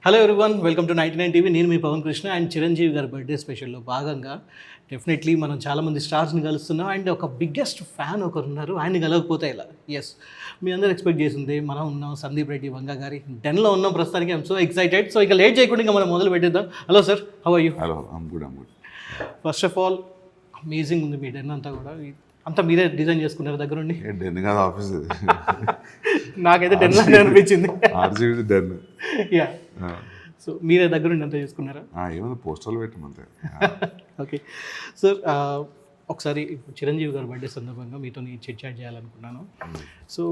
Hello everyone, welcome to 99 TV. నేను మీ Pawan Krishna. And Chiranjeevi గారి birthday స్పెషల్లో భాగంగా డెఫినెట్లీ మనం చాలామంది స్టార్స్ని కలుస్తున్నాం. అండ్ ఒక బిగ్గెస్ట్ ఫ్యాన్ ఒకరు ఉన్నారు, ఆయన్ని కలగకపోతే ఇలా. ఎస్, మీ అందరూ ఎక్స్పెక్ట్ చేసింది మనం ఉన్నాం, సందీప్ రెడ్డి వంగ గారి డెన్లో ఉన్నాం ప్రస్తుతానికి. I'm so excited. సో ఇక లేట్ చేయకుండా ఇంకా మనం మొదలు పెట్టేద్దాం. Hello sir, how are you? Hello, I'm good. First of all amazing ఉంది మీ డెన్ అంతా కూడా. అంతా మీరే డిజైన్ చేసుకున్నారు దగ్గర నుండి? డెన్ కాదు, ఆఫీస్. నాకైతే డెన్ లానే అనిపించింది. RGB den. యా, సో మీరే దగ్గర నుండి అంతా చేసుకున్నారా? ఏమన్నా పోస్టర్లు పెట్టమంతే. ఓకే సార్, ఒకసారి చిరంజీవి గారి బర్త్డే సందర్భంగా మీతో చిట్ చాట్ చేయాలనుకున్నాను. సో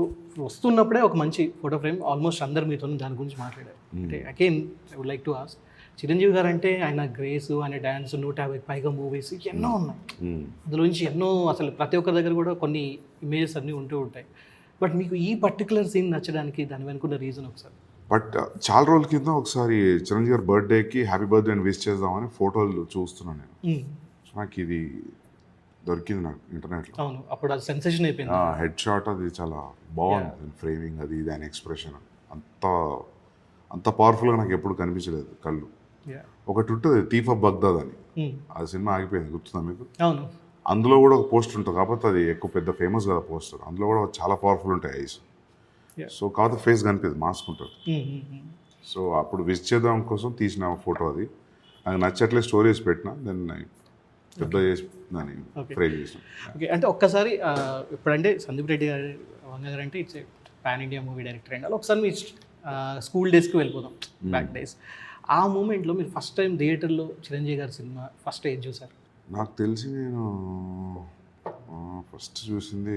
వస్తున్నప్పుడే ఒక మంచి ఫోటో ఫ్రేమ్, ఆల్మోస్ట్ అందరు మీతో దాని గురించి మాట్లాడారు. అంటే again I would like to ask, Chiranjeevi గారు అంటే ఆయన గ్రేస్, ఆయన డ్యాన్స్, 150 పైగా మూవీస్ ఎన్నో ఉన్నాయి. అందులోంచి ఎన్నో అసలు ప్రతి ఒక్కరి దగ్గర కూడా కొన్ని ఇమేజెస్ అన్నీ ఉంటూ ఉంటాయి. బట్ మీకు ఈ పర్టికులర్ సీన్ నచ్చడానికి దాని వెనుకున్న రీజన్ ఒకసారి? బట్ చాలా రోజుల కింద ఒకసారి చిరంజీవి గారి బర్త్డేకి హ్యాపీ బర్త్డే అని విష్ చేద్దామని ఫోటోలు చూస్తున్నాను నేను. సో నాకు ఇది దొరికింది నాకు ఇంటర్నెట్లో. అవును, అప్పుడు అది సెన్సేషన్ అయిపోయింది. హెడ్ షాట్ అది చాలా బాగుంది, ఫ్రేమింగ్ అది ఇది, ఆయన ఎక్స్ప్రెషన్ అంత పవర్ఫుల్గా నాకు ఎప్పుడు కనిపించలేదు కళ్ళు. ఒకటి ఉంటుంది థీఫ్ ఆఫ్ బగ్దాద్ అని, ఆ సినిమా ఆగిపోయింది, గుర్తుందా మీకు? అవును, అందులో కూడా ఒక పోస్టర్ ఉంటుంది, కాకపోతే అది ఎక్కువ పెద్ద ఫేమస్ కదా పోస్టర్. అందులో కూడా చాలా పవర్ఫుల్ ఉంటాయి ఐస్. సో కాకపోతే ఫేస్ కనిపిస్తుంది, మాస్క్ ఉంటుంది. సో అప్పుడు విజిట్ చేద్దాం కోసం తీసిన ఫోటో అది. నాకు నచ్చట్లే స్టోరీస్ పెట్టిన, దాన్ని పెద్ద చేసి దాన్ని ఫ్రేమ్ చేసిన. ఓకే, అంటే ఒక్కసారి ఇప్పుడంటే సందీప్ రెడ్డి గారు వంగ గారు అంటే it's pan India movie director అండి. ఒకసారి మీ స్కూల్ డేస్కి వెళ్ళిపోదాం, బ్యాక్ డేస్. ఆ మూమెంట్లో మీరు ఫస్ట్ టైం థియేటర్లో చిరంజీవి గారి సినిమా ఫస్ట్ ఏది చూసారు? నాకు తెలిసి నేను ఫస్ట్ చూసింది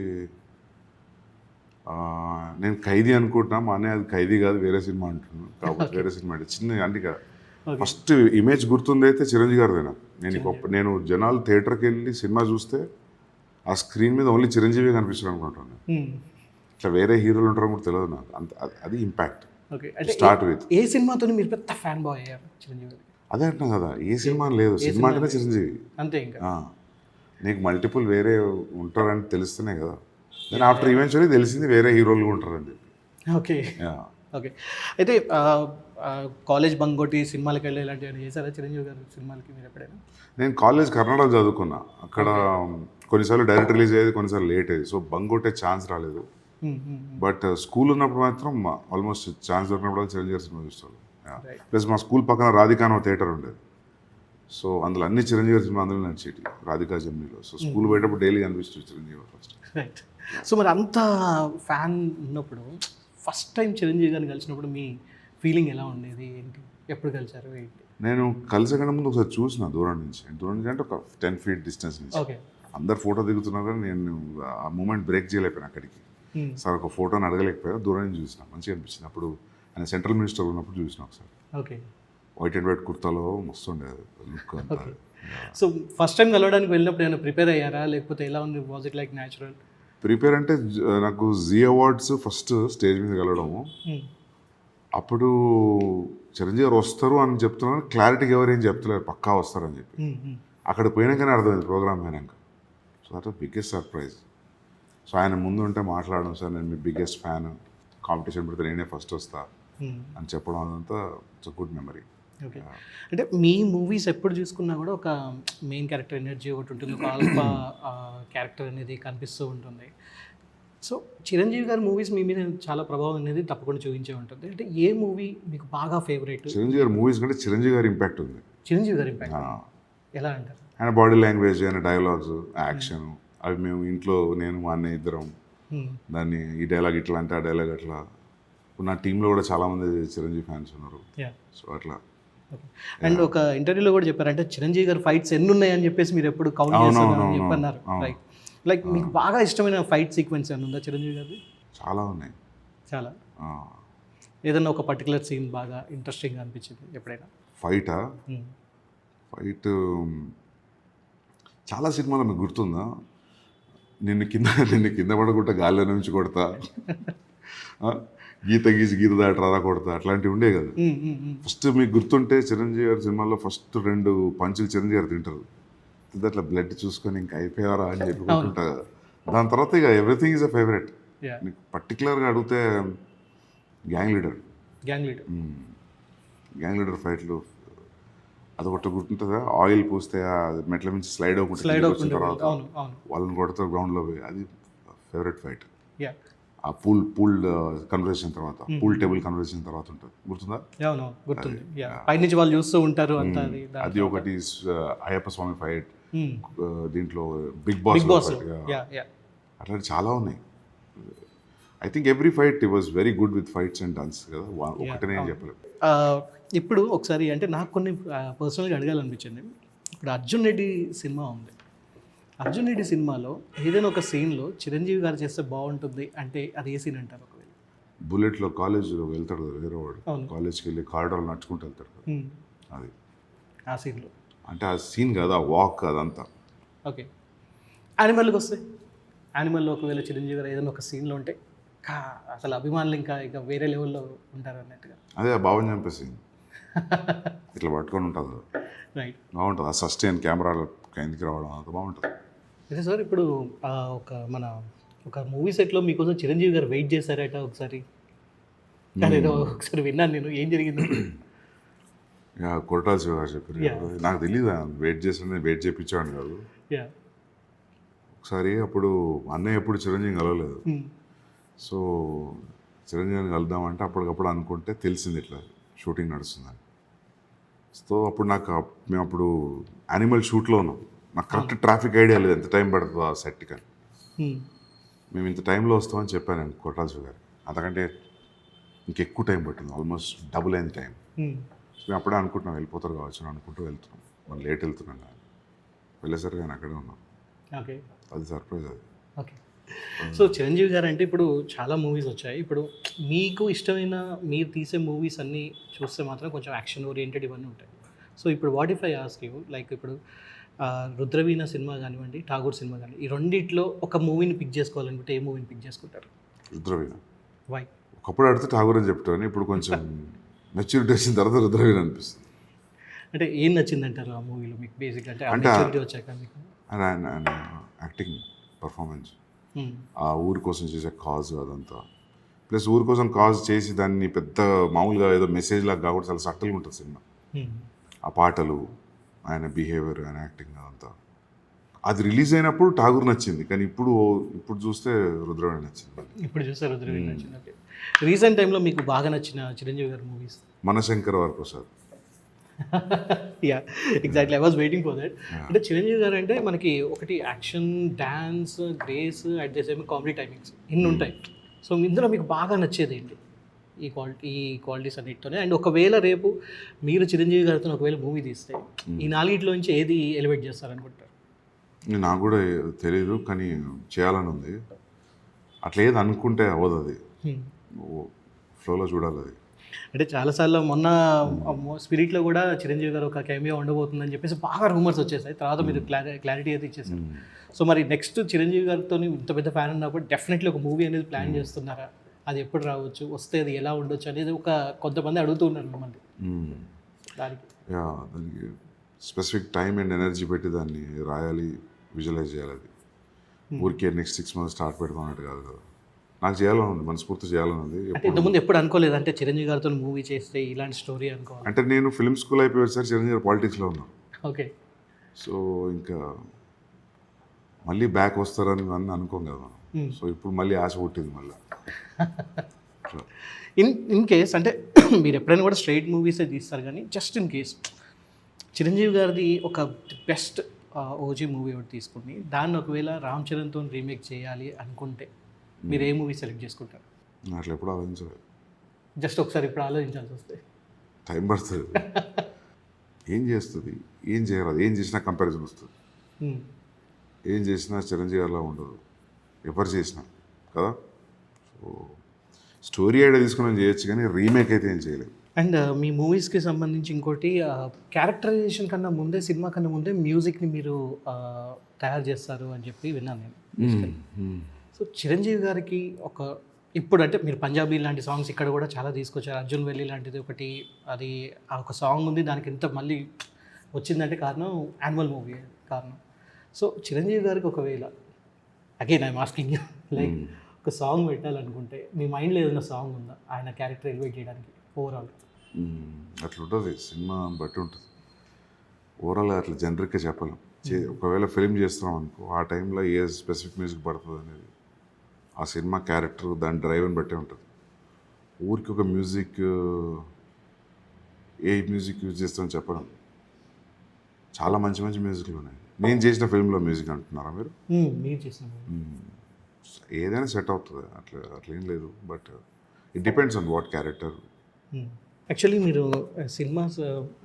నేను ఖైదీ అనుకుంటున్నా. మా అన్నయ్య అది ఖైదీ కాదు, వేరే సినిమా అంటున్నాను. కాబట్టి వేరే సినిమా అంటే చిన్న అంటే కదా. ఫస్ట్ ఇమేజ్ గుర్తుంది అయితే చిరంజీవి గారిదేనా. నేను జనాలు థియేటర్కి వెళ్ళి సినిమా చూస్తే ఆ స్క్రీన్ మీద ఓన్లీ చిరంజీవి కనిపిస్తాడు అనుకుంటాను. ఇట్లా వేరే హీరోలు ఉంటారో కూడా తెలియదు నాకు. అది ఇంపాక్ట్. స్టార్ట్ విత్ ఏ సినిమాతో మీరు పెద్ద ఫ్యాన్ బాయ్ అయ్యారు చిరంజీవి? అదే అంటున్నాం కదా, ఏ సినిమా లేదు, సినిమా అంటేనే చిరంజీవి అంతే. ఇంకా నీకు మల్టిపుల్ వేరే ఉంటారని తెలుస్తూనే కదా. నేను ఆఫ్టర్ ఈవెన్చువల్లీ తెలిసింది వేరే హీరోలు ఉంటారని చెప్పి. ఓకే ఓకే, అయితే కాలేజ్ బంక్ కొట్టి సినిమాలకి వెళ్ళి ఇలాంటివి చేశారా చిరంజీవి గారు సినిమాలకి మీరు ఎప్పుడైనా? నేను కాలేజ్ కర్ణాటక చదువుకున్నా. అక్కడ కొన్నిసార్లు డైరెక్ట్ రిలీజ్ అయ్యేది, కొన్నిసార్లు లేట్ అయ్యేది. సో బంక్ కొట్టే ఛాన్స్ రాలేదు. బట్ స్కూల్ ఉన్నప్పుడు మాత్రం ఆల్మోస్ట్ ఛాన్స్ దొరికినప్పుడు చిరంజీవి సినిమా చూస్తాను. ప్లస్ మా స్కూల్ పక్కన రాధికా అనే థియేటర్ ఉండేది. సో అందులో అన్ని చిరంజీవి సినిమా అందులో నడిచేటి, రాధికా జమ్నీలో. సో స్కూల్ పోయేటప్పుడు డైలీ కనిపిస్తుంది చిరంజీవి ఫస్ట్. రైట్. సో మరి అంత ఫ్యాన్ ఉన్నప్పుడు ఫస్ట్ టైం చిరంజీవి గారిని కలిసినప్పుడు మీ ఫీలింగ్ ఎలా ఉండేది, ఏంటి, ఎప్పుడు కలిసారు ఏంటి? నేను కలిసే ముందు ఒకసారి చూసిన దూరం నుంచి అంటే ఒక 10 feet డిస్టెన్స్ నుంచి. ఓకే, అందరు ఫోటో దిగుతున్నారు కానీ నేను ఆ మూమెంట్ బ్రేక్ చేయలేకపోయాను. అక్కడికి సార్ ఒక ఫోటోని అడగలేకపోయా, దూరం నుంచి చూసిన, మంచిగా అనిపించింది. అప్పుడు ఆయన సెంట్రల్ మినిస్టర్ ఉన్నప్పుడు చూసిన ఒకసారి. ఓకే, వైట్ అండ్ వైట్ కుర్తాలో మస్తు ఉండేది లుక్ అంతా. సో ఫస్ట్ టైం కలవడానికి వెళ్ళినప్పుడు ఏమైనా ప్రిపేర్ అయ్యారా, లేకపోతే ఎలా ఉంది? Was it like natural? Prepare అంటే నాకు జీ అవార్డ్స్ ఫస్ట్ స్టేజ్ మీద కలవడము. అప్పుడు చిరంజీవి గారు వస్తారు అని చెప్తున్నాను, క్లారిటీగా ఎవరేం చెప్తలేరు, పక్కా వస్తారని చెప్పి. అక్కడ పోయినాకనే అర్థమైంది, ప్రోగ్రామ్ పోయినాక. So that was biggest surprise. So ఆయన ముందు ఉంటే మాట్లాడడం, సార్ నేను మీ బిగ్గెస్ట్ ఫ్యాన్, కాంపిటీషన్ పెడితే నేనే ఫస్ట్ వస్తా అని చెప్పడం, అదంతా ఇట్స్ గుడ్ మెమరీ. ఓకే, అంటే మీ మూవీస్ ఎప్పుడు చూసుకున్నా కూడా ఒక మెయిన్ క్యారెక్టర్ ఎనర్జీ ఒకటి ఉంటుంది, ఒక ఆల్ఫా క్యారెక్టర్ అనేది కనిపిస్తూ ఉంటుంది. సో చిరంజీవి గారి మూవీస్ మీ మీద చాలా ప్రభావం అనేది తప్పకుండా చూపించే ఉంటుంది. అంటే ఏ మూవీ మీకు బాగా ఫేవరెట్? చిరంజీవి గారి మూవీస్ కంటే చిరంజీవి గారి ఇంపాక్ట్ ఉంది. చిరంజీవి గారి ఇంపాక్ట్ ఎలా అంటారు? ఆయన బాడీ లాంగ్వేజ్, ఆయన డైలాగ్స్, యాక్షన్, అవి మేము ఇంట్లో నేను మా అన్నయ్య ఇద్దరం దాన్ని ఈ డైలాగ్ ఇట్లా అంటే ఆ డైలాగ్ అట్లా. ఇప్పుడు నా టీంలో కూడా చాలామంది చిరంజీవి ఫ్యాన్స్ ఉన్నారు. సో అట్లా. అండ్ ఒక ఇంటర్వ్యూలో కూడా చెప్పారంటే చిరంజీవి గారు ఫైట్స్ ఎన్ని ఉన్నాయని చెప్పేసి మీరు ఎప్పుడు కౌంట్ చేస్తారని చెప్పన్నారు. రైట్, లైక్ మీకు బాగా ఇష్టమైన ఫైట్ సీక్వెన్స్ ఏమైనా ఉందా చిరంజీవి గారిది? చాలా ఉన్నాయి. చాలా ఏదన్నా ఒక పర్టికులర్ సీన్ బాగా ఇంట్రెస్టింగ్గా అనిపించింది ఎప్పుడైనా? ఫైట్ చాలా సినిమాలో మీకు గుర్తుందా? నిన్ను కింద పడకుండా గాలిలో నుంచి కొడతా, గీత దాటి రథ కొడతా, అట్లాంటివి ఉండే కదా. ఫస్ట్ మీకు గుర్తుంటే చిరంజీవి గారి సినిమాలో ఫస్ట్ 2 పంచులు చిరంజీవి గారు తింటారు, అట్లా బ్లడ్ చూసుకొని ఇంకా అయిపోయారా అని చెప్పుకుంటా కదా. దాని తర్వాత ఇక ఎవ్రీథింగ్ ఈజ్ అ ఫేవరెట్. నీకు పర్టికులర్గా అడిగితే గ్యాంగ్ లీడర్ గ్యాంగ్ లీడర్ ఫైట్లు అదొకటి గుర్తుంటుందా, ఆయిల్ పూస్తే ఆ మెట్ల నుంచి స్లైడ్ స్లైడ్ వచ్చిన అవుతుంది. తర్వాత అవును అవును. వాళ్ళని కొడతారు గ్రౌండ్లో పోయి, అది ఫేవరెట్ ఫైట్. యా ఆ పూల్ కన్వర్సేషన్ తర్వాత, పూల్ టేబుల్ కన్వర్సేషన్ తర్వాత ఉంటుంది, గుర్తుందా? అవును గుర్తుంది. యా పైనుంచి వాళ్ళు చూస్తూ ఉంటారు అంతా అది. అది ఒకటి. Ayyappa Swamy fight, Hmm. దీంట్లో big big boss. Boss yeah yeah. అట్లాంటి చాలా ఉన్నాయి. ఐ థింక్ ఎవ్రీ ఫైట్ ఈ was very good with fights and dance కదా, ఒకటనే ఏం చెప్పలేదు. ఇప్పుడు ఒకసారి అంటే నాకు కొన్ని పర్సనల్గా అడగాలనిపించింది. ఇప్పుడు అర్జున్ రెడ్డి సినిమా ఉంది. అర్జున్ రెడ్డి సినిమాలో ఏదైనా ఒక సీన్లో చిరంజీవి గారు చేస్తే బాగుంటుంది అంటే అది ఏ సీన్ అంటారు ఒకవేళ? బుల్లెట్లో కాలేజ్లో వెళ్తాడు కదా వేరే వాడు, అవును. కాలేజ్కి వెళ్ళి కారిడార్లో నడుచుకుంటూ వెళ్తాడు కదా, Hmm. అది. ఆ సీన్లో అంటే ఆ సీన్ కదా, వాక్ అదంతా. ఓకే. యానిమల్కి వస్తే, యానిమల్లో ఒకవేళ చిరంజీవి గారు ఏదైనా ఒక సీన్లో ఉంటే అసలు అభిమానులు ఇంకా ఇక వేరే లెవెల్లో ఉంటారు అన్నట్టుగా. అదే ఆ భావం చంపేసి ఇట్లా పట్టుకొని ఉంటుంది, రైట్. బాగుంటుంది. ఆ సస్టైన్ కెమెరాలో కిందికి రావడం అంత బాగుంటుంది. అయితే సార్ ఇప్పుడు ఒక మూవీ సెట్లో మీకోసం చిరంజీవి గారు వెయిట్ చేశారట ఒకసారి. నేను ఒకసారి విన్నాను, నేను ఏం జరిగింది? ఇక కొరటాల శివ గారు చెప్పారు. Yeah. నాకు తెలియదు వెయిట్ చేసిన, వెయిట్ చేయించేవాడిని కాదు. యా. ఒకసారి అప్పుడు అన్నయ్య ఎప్పుడు చిరంజీవి కలవలేదు, సో చిరంజీవిని కలుద్దామంటే అప్పటికప్పుడు అనుకుంటే తెలిసింది ఇట్లా షూటింగ్ నడుస్తుందని. సో అప్పుడు మేము అప్పుడు యానిమల్ షూట్లో ఉన్నాం. నాకు కరెక్ట్ ట్రాఫిక్ ఐడియా లేదు, ఎంత టైం పడుతుందో ఆ సెట్కి అని. మేము ఇంత టైంలో వస్తామని చెప్పాను నేను కొట్టాల్సి గారు, అంతకంటే ఇంకెక్కువ టైం పట్టింది, ఆల్మోస్ట్ డబుల్ అయింది టైం. సో మేము అప్పుడే అనుకుంటున్నాం వెళ్ళిపోతారు కావచ్చు అని అనుకుంటూ వెళ్తున్నాం, మనం లేట్ వెళ్తున్నాం కానీ వెళ్ళేసరికి నేను అక్కడే ఉన్నాం. ఓకే అది సర్ప్రైజ్ అది. ఓకే. సో చిరంజీవి గారు అంటే ఇప్పుడు చాలా మూవీస్ వచ్చాయి. ఇప్పుడు మీకు ఇష్టమైన మీరు తీసే మూవీస్ అన్నీ చూస్తే మాత్రం కొంచెం యాక్షన్ ఓరియంటెడ్ ఇవన్నీ ఉంటాయి. సో ఇప్పుడు what if I ask you, like ఇప్పుడు రుద్రవీణ సినిమా కానివ్వండి, ఠాగూర్ సినిమా కానీ, ఈ రెండిట్లో ఒక మూవీని పిక్ చేసుకోవాలనుకుంటే ఏ మూవీని పిక్ చేసుకుంటారు? రుద్రవీణ. వై? ఒకప్పుడు అడిగితే ఠాగూర్ అని చెప్తాను, ఇప్పుడు కొంచెం మెచ్యూరిటీ వచ్చిన తర్వాత రుద్రవీణ అనిపిస్తుంది. అంటే ఏం నచ్చిందంటారు ఆ మూవీలో మీకు బేసిక్? అంటే అంటే మెచ్యూరిటీ వచ్చాక మీకు ఆయన యాక్టింగ్ పర్ఫార్మెన్స్, ఆ ఊరి కోసం చేసే కాజ్ అదంతా, ప్లస్ ఊరి కోసం కాజ్ చేసి దాన్ని పెద్ద మామూలుగా ఏదో మెసేజ్ లాగా కాకుండా చాలా సట్టల్గా ఉంటుంది సినిమా. ఆ పాటలు, ఆయన బిహేవియర్, ఆయన యాక్టింగ్ అదంతా. అది రిలీజ్ అయినప్పుడు ఠాగూర్ నచ్చింది, కానీ ఇప్పుడు చూస్తే రుద్రవీణ నచ్చింది. ఇప్పుడు చూస్తే రుద్రవీణ నచ్చింది. ఓకే. రీసెంట్ టైంలో మీకు బాగా నచ్చిన చిరంజీవి గారి movies? Manashankara Varaprasad. Yeah exactly, I was waiting for that. అంటే చిరంజీవి గారు అంటే మనకి ఒకటి action, dance, grace, at the same comedy timings ఇన్ని ఉంటాయి. సో ఇందులో మీకు బాగా నచ్చేది ఏంటి ఈ క్వాలిటీస్ అన్నిటితోనే? అండ్ ఒకవేళ రేపు మీరు చిరంజీవి గారితో ఒకవేళ మూవీ తీస్తే ఈ నాలుగిట్లో నుంచి ఏది ఎలివేట్ చేస్తారనుకుంటారు? నాకు కూడా తెలియదు, కానీ చేయాలని ఉంది. అట్లా ఏది అనుకుంటే అవ్వదు, అది ఫ్లోలో చూడాలి అది. అంటే చాలాసార్లు మొన్న స్పిరిట్లో కూడా చిరంజీవి గారు ఒక కెమియో ఉండబోతుందని చెప్పేసి బాగా రూమర్స్ వచ్చేసాయి. తర్వాత మీరు క్లారిటీ అయితే ఇచ్చేసారు. సో మరి నెక్స్ట్ చిరంజీవి గారితో ఇంత పెద్ద ఫ్యాన్ ఉన్నప్పుడు డెఫినెట్లీ ఒక మూవీ అనేది ప్లాన్ చేస్తున్నారా? అది ఎప్పుడు రావచ్చు, వస్తే అది ఎలా ఉండొచ్చు అనేది కొంతమంది అడుగుతున్నారు మిమ్మల్ని. దానికి స్పెసిఫిక్ టైం అండ్ ఎనర్జీ పెట్టి దాన్ని రాయాలి, విజువలైజ్ చేయాలి. అది ఊరికే నెక్స్ట్ 6 months స్టార్ట్ పెడతాం అన్నట్టు కాదు కదా. నాకు చేయాలని ఉంది, మనస్ఫూర్తి చేయాలని ఉంది. అంటే ఇంతకుముందు ఎప్పుడు అనుకోలేదు అంటే చిరంజీవి గారితో మూవీ చేస్తే ఇలాంటి స్టోరీ అనుకోవాలి? అంటే నేను ఫిల్మ్ స్కూల్ అయిపోయి వచ్చారు, చిరంజీవి పాలిటిక్స్లో ఉన్నాను. ఓకే. సో ఇంకా మళ్ళీ బ్యాక్ వస్తారని అనుకోం కదా. సో ఇప్పుడు మళ్ళీ ఆశ పుట్టింది మళ్ళీ. ఇన్ కేస్ అంటే మీరు ఎప్పుడైనా కూడా స్ట్రైట్ మూవీసే తీస్తారు, కానీ జస్ట్ ఇన్ కేస్ చిరంజీవి గారిది ఒక బెస్ట్ ఓజీ మూవీ ఒకటి తీసుకుని దాన్ని ఒకవేళ రామ్ చరణ్తో రీమేక్ చేయాలి అనుకుంటే మీరు ఏ మూవీ సెలెక్ట్ చేసుకుంటారు? అట్లా ఎప్పుడు ఆలోచించలేదు. జస్ట్ ఒకసారి ఇప్పుడు ఆలోచించాల్సి వస్తే టైం పడుతుంది. ఏం చేస్తుంది, ఏం చేయరాదు, ఏం చేసినా కంపారిజన్ వస్తుంది. ఏం చేసినా చిరంజీవి అలా ఉండదు, ఎవరు చేసినా కదా. సో స్టోరీ ఐడియా తీసుకుని చేయొచ్చు, కానీ రీమేక్ అయితే ఏం చేయలేదు. అండ్ మీ మూవీస్కి సంబంధించి ఇంకోటి, క్యారెక్టరైజేషన్ కన్నా ముందే, సినిమా కన్నా ముందే మ్యూజిక్ని మీరు తయారు చేస్తారు అని చెప్పి విన్నాను నేను. సో చిరంజీవి గారికి ఇప్పుడు అంటే మీరు పంజాబీ లాంటి సాంగ్స్ ఇక్కడ కూడా చాలా తీసుకొచ్చారు. అర్జున్ వెల్లి లాంటిది ఒకటి, అది ఒక సాంగ్ ఉంది, దానికి ఎంత మళ్ళీ వచ్చిందంటే కారణం యానిమల్ మూవీ కారణం. సో చిరంజీవి గారికి ఒకవేళ again I'm asking you, like ఒక సాంగ్ పెట్టాలనుకుంటే మీ మైండ్లో ఏదైనా సాంగ్ ఉందా ఆయన క్యారెక్టర్ ఎలివేట్ చేయడానికి ఓవరాల్? అట్లా ఉంటుంది సినిమా బట్టి ఉంటుంది. ఓవరాల్గా అట్లా జనరిక్గా చెప్పలేం. ఒకవేళ ఫిల్మ్ చేస్తున్నాం అనుకో, ఆ టైంలో ఏ స్పెసిఫిక్ మ్యూజిక్ పడుతుంది అనేది ఆ సినిమా క్యారెక్టర్ దాని డ్రైవ్ని బట్టే ఉంటుంది. ఊరికి ఒక మ్యూజిక్ ఏ మ్యూజిక్ యూజ్ చేస్తామని చెప్పడం. చాలా మంచి మంచి మ్యూజిక్లు ఉన్నాయి. నేను చేసిన ఫిల్మ్లో మ్యూజిక్ అంటున్నారా మీరు? మీరు చేసిన ఏదైనా సెట్ అవుతుంది, అట్లేం లేదు. But it depends on what character. Actually మీరు సినిమాస్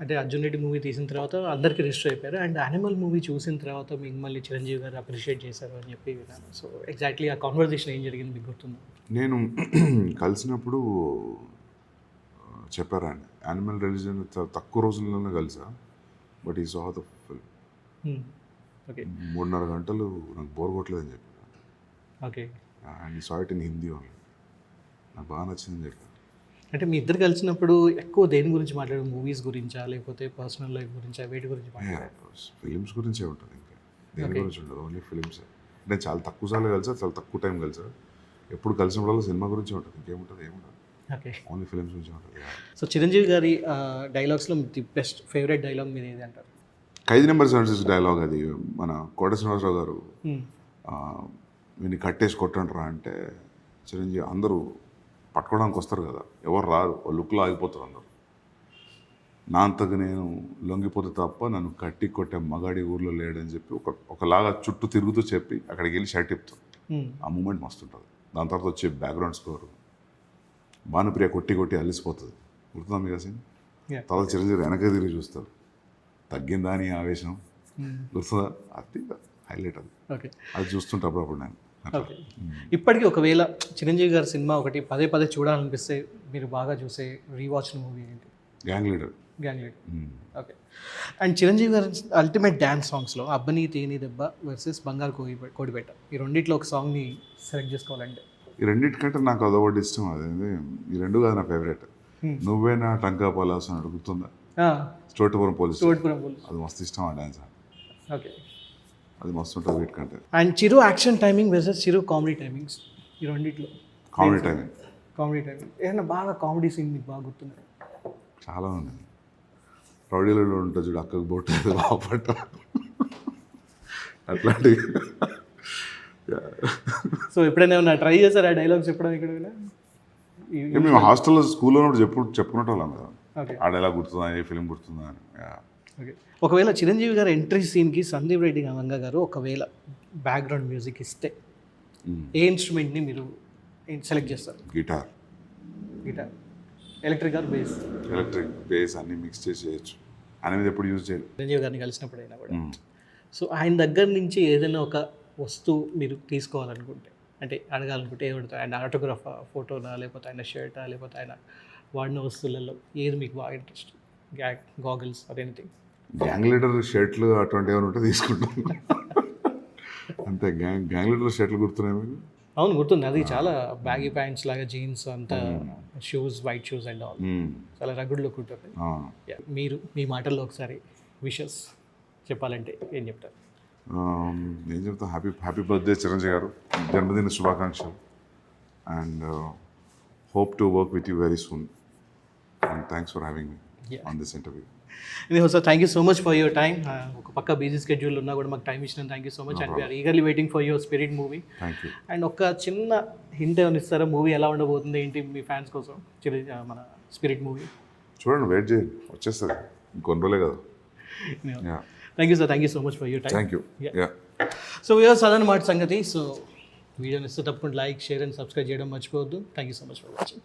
అంటే అర్జున్ రెడ్డి మూవీ తీసిన తర్వాత అందరికీ రిజిస్టర్ అయిపోయారు, అండ్ యానిమల్ మూవీ చూసిన తర్వాత మీకు మళ్ళీ చిరంజీవి గారు అప్రిషియేట్ చేశారు అని చెప్పి విన్నాను. సో ఎగ్జాక్ట్లీ ఆ కాన్వర్జేషన్ ఏం జరిగింది మీకు గుర్తుందా? నేను కలిసినప్పుడు చెప్పారండి, యానిమల్ రిలీజన్ తక్కువ రోజుల్లోనే కలిసా. బట్ ఈ సా ద ఫిల్మ్. ఓకే, 3.5 గంటలు నాకు బోర్ కొట్టలేదని చెప్పాను. ఓకే, అండ్ ఈ saw it in Hindi only. నాకు బాగా నచ్చిందని చెప్పాను. అంటే మీ ఇద్దరు కలిసినప్పుడు ఎక్కువ దేని గురించి మాట్లాడారు? మూవీస్ గురించా, లేకపోతే పర్సనల్ లైఫ్ గురించా, వేటి గురించి మాట్లాడారు? ఫిలిమ్స్ గురించే ఉంటుంది, ఇంకా దేని గురించి ఉండదు, ఓన్లీ ఫిలిమ్సే. అంటే చాలా తక్కువ సార్లు కలిసా, చాలా తక్కువ టైం కలిసా. ఎప్పుడు కలిసినప్పుడు సినిమా గురించే ఉంటుంది, ఇంకేముంటుంది, ఏముంటుంది. ఓకే, ఓన్లీ ఫిలిమ్స్ గురించి ఉంటుంది. సో చిరంజీవి గారి డైలాగ్స్లో ది బెస్ట్ ఫేవరెట్ డైలాగ్ మీరు ఏది అంటారు? ఖైదీ నెంబర్ 76 డైలాగ్ అది. మన కోట శ్రీనివాసరావు గారు వీని కట్టేసి కొట్టంటారా అంటే, చిరంజీవి అందరూ పట్టుకోవడానికి వస్తారు కదా, ఎవరు రారు, వాళ్ళు లుక్లో ఆగిపోతారు అందరు. నా అంతగా నేను లొంగిపోతే తప్ప నన్ను కట్టి కొట్టే మగాడి ఊర్లో లేడని చెప్పి ఒకలాగా చుట్టూ తిరుగుతూ చెప్పి అక్కడికి వెళ్ళి షర్ట్ ఇప్పుతాం. ఆ మూమెంట్ మస్తు ఉంటుంది. దాని తర్వాత వచ్చే బ్యాక్గ్రౌండ్ స్కోరు, భానుప్రియ కొట్టి కొట్టి అలిసిపోతుంది, గుర్తుందా మీకు అసలు? తర్వాత చిరంజీవి వెనక తిరిగి చూస్తారు, తగ్గిందా అని ఆవేశం, గుర్తుందా? అది హైలైట్. అది ఓకే, అది చూస్తుంటే అప్పుడప్పుడు నేను. ఓకే, ఇప్పటికీ ఒకవేళ చిరంజీవి గారి సినిమా ఒకటి పదే పదే చూడాలనిపిస్తే మీరు బాగా చూసే రీవాచ్ మూవీ ఏంటి? Gang leader. Gang leader. Okay, and Chiranjeevi గారి అల్టిమేట్ డ్యాన్స్ సాంగ్స్లో అబ్బని తేని దెబ్బ వర్సెస్ బంగారు కోడిబెట్ట, ఈ రెండిట్లో ఒక సాంగ్ని సెలెక్ట్ చేసుకోవాలంటే? ఈ రెండింటికంటే నాకు అదొకటి ఇష్టం. అదేంటి, ఈ రెండు కాదు నా ఫేవరెట్. నువ్వే నా టంకా పలాస్ అని అడుగుతుందా, చోటుపురం పోలీస్. అది మస్తు ఇష్టం ఆ డ్యాన్స్. ఓకే, అది మస్తు ఉంటుంది వీటికంటే. And Chiru action timing versus Chiru comedy timings, ఈ రెండిట్లో కామెడీ టైమింగ్. ఏదైనా బాగా కామెడీ సీన్ మీకు బాగా గుర్తున్నాయి? చాలా ఉంది. రౌడీలలో ఉంటుంది చూడు, అక్కకు బొట్టు బాపట్ట, అట్లాంటివి. సో ఎప్పుడైనా ఏమన్నా ట్రై చేశారు ఆ డైలాగ్స్ చెప్పడం ఇక్కడ? మేము హాస్టల్లో స్కూల్లో ఉన్నప్పుడు చెప్పుకున్నట్టు వాళ్ళం కదా, ఓకే, ఆ డైలాగ్ గుర్తుందా, ఏ ఫిలిం గుర్తుందా అని. ఓకే, ఒకవేళ చిరంజీవి గారు ఎంట్రీ సీన్కి సందీప్ రెడ్డి గంగ గారు ఒకవేళ బ్యాక్గ్రౌండ్ మ్యూజిక్ ఇస్తే ఏ ఇన్స్ట్రుమెంట్ని మీరు సెలెక్ట్ చేస్తారు? Guitar, electric or bass? Electric, bass అన్ని మిక్స్ చేసి చేయొచ్చు. అనేది ఎప్పుడు యూజ్ చేయాలి చిరంజీవి గారిని కలిసినప్పుడైనా కూడా. సో ఆయన దగ్గర నుంచి ఏదైనా ఒక వస్తువు మీరు తీసుకోవాలనుకుంటే, అంటే అడగాలనుకుంటే ఏ పడుతుంది? ఆయన ఆటోగ్రాఫ్ ఫోటోనా, లేకపోతే ఆయన షర్టా, లేకపోతే ఆయన వాడిన వస్తువులలో ఏది మీకు బాగా interest? గాగిల్స్ or anything? Gang leader షర్ట్లు అటువంటి ఏమైనా ఉంటే తీసుకుంటాం అంతే. గ్యాంగ్ లీడర్ షర్ట్లు గుర్తున్నాయి మీకు? అవును, గుర్తుంది. అది చాలా బ్యాగీ ప్యాంట్స్ లాగా, జీన్స్ అంతా, shoes, white shoes and all, చాలా రగుడ్ లుక్ ఉంటుంది. మీరు మీ మాటల్లో ఒకసారి విషెస్ చెప్పాలంటే ఏం చెప్తారు? ఏం చెప్తాను, హ్యాపీ బర్త్డే చిరంజీవి గారు, జన్మదిన శుభాకాంక్షలు. And hope to work with you very soon. And thanks for having me on this interview. Sir, thank you so much for your time. ఒక పక్క బిజీ స్కెడ్యూల్ ఉన్నా కూడా మాకు టైం ఇచ్చిన thank you so much. And we are eagerly waiting for your Spirit movie. Thank you. And ఒక చిన్న hint ఏమైనా ఇస్తారా, మూవీ ఎలా ఉండబోతుంది ఏంటి మీ ఫ్యాన్స్ కోసం, మన స్పిరిట్ మూవీ? చూడండి, వెయిట్ చేయండి, వచ్చేస్తుంది, ఇంకొన్ని రోజులే కదా. Thank you sir, thank you so much for your time. Thank you. So viewers, అదనమాట సంగతి. సో వీడియోని ఇస్తే తప్పకుండా లైక్, షేర్ అండ్ సబ్స్క్రైబ్ చేయడం మర్చిపోవద్దు. Thank you so much for watching.